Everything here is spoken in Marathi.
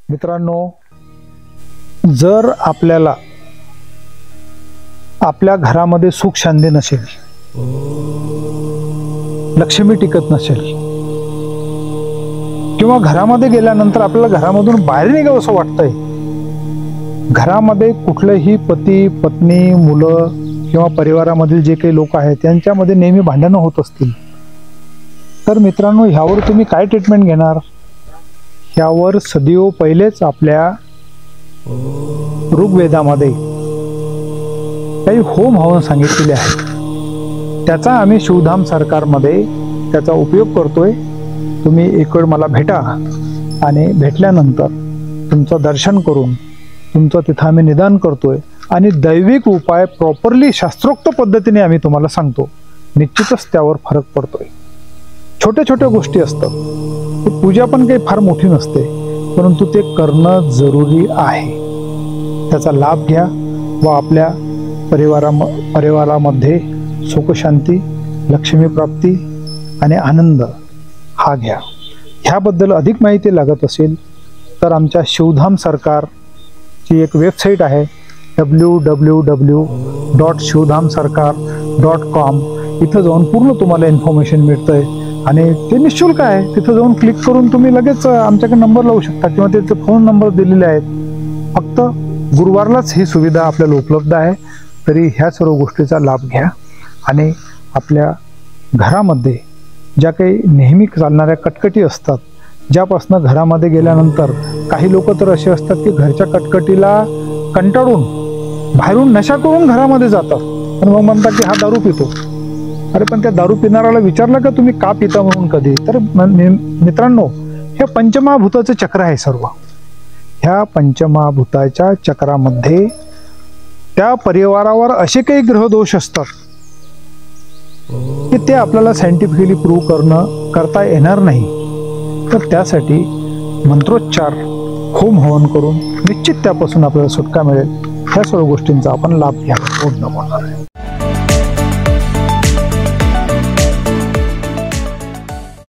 मित्रांनो, जर आपल्याला आपल्या घरामध्ये सुख शांती नसेल, लक्ष्मी टिकत नसेल, किंवा घरामध्ये गेल्यानंतर आपल्याला घरामधून बाहेर निघावं असं वाटतंय, घरामध्ये कुठलेही पती पत्नी मुलं किंवा परिवारामधील जे काही लोक आहेत त्यांच्यामध्ये नेहमी भांडणं होत असतील, तर मित्रांनो, ह्यावर तुम्ही काय ट्रीटमेंट घेणार? ह्यावर सदैव पहिलेच आपल्या ऋग्वेदामध्ये काही होम हवन सांगितलेले आहेत. त्याचा आम्ही शिवधाम सरकारमध्ये त्याचा उपयोग करतोय. तुम्ही एक वेळ मला भेटा आणि भेटल्यानंतर तुमचं दर्शन करून तुमचं तिथं आम्ही निदान करतोय आणि दैविक उपाय प्रॉपरली शास्त्रोक्त पद्धतीने आम्ही तुम्हाला सांगतो. निश्चितच त्यावर फरक पडतोय. छोट्या छोट्या गोष्टी असतात. पूजा पण काही फार मोठी नसते, परंतु ते करणं जरुरी आहे. त्याचा लाभ घ्या व आपल्या परिवारामध्ये सुखशांती, लक्ष्मी प्राप्ती आणि आनंद हा घ्या. ह्याबद्दल अधिक माहिती लागत असेल तर आमच्या शिवधाम सरकारची एक वेबसाईट आहे www.shivdhamsarkar.com. इथं जाऊन पूर्ण तुम्हाला इन्फॉर्मेशन मिळतंय आणि ते निःशुल्क आहे. तिथं जाऊन क्लिक करून तुम्ही लगेच आमच्याकडे नंबर लावू शकता किंवा त्याचे फोन नंबर दिलेले आहेत. फक्त गुरुवारलाच ही सुविधा आपल्याला उपलब्ध आहे. तरी ह्या सर्व गोष्टीचा लाभ घ्या आणि आपल्या घरामध्ये ज्या काही नेहमी चालणाऱ्या कटकटी असतात, ज्यापासून घरामध्ये गेल्यानंतर काही लोक तर असे असतात की घरच्या कटकटीला कंटाळून बाहेरून नशा करून घरामध्ये जातात आणि मग म्हणतात की हा दारू पितो. अरे पण त्या दारू पिणाऱ्याला विचारलं का तुम्ही का पिता म्हणून कधी? तर मित्रांनो, हे पंचमहाभूताचं चक्र आहे सर्व. ह्या पंचमहाभूताच्या चक्रामध्ये त्या परिवारावर असे काही ग्रहदोष असतात की ते आपल्याला सायंटिफिकली प्रूव्ह करता येणार नाही. तर त्यासाठी मंत्रोच्चार, होम हवन करून निश्चित त्यापासून आपल्याला सुटका मिळेल. ह्या सर्व गोष्टींचा आपण लाभ घ्यावा.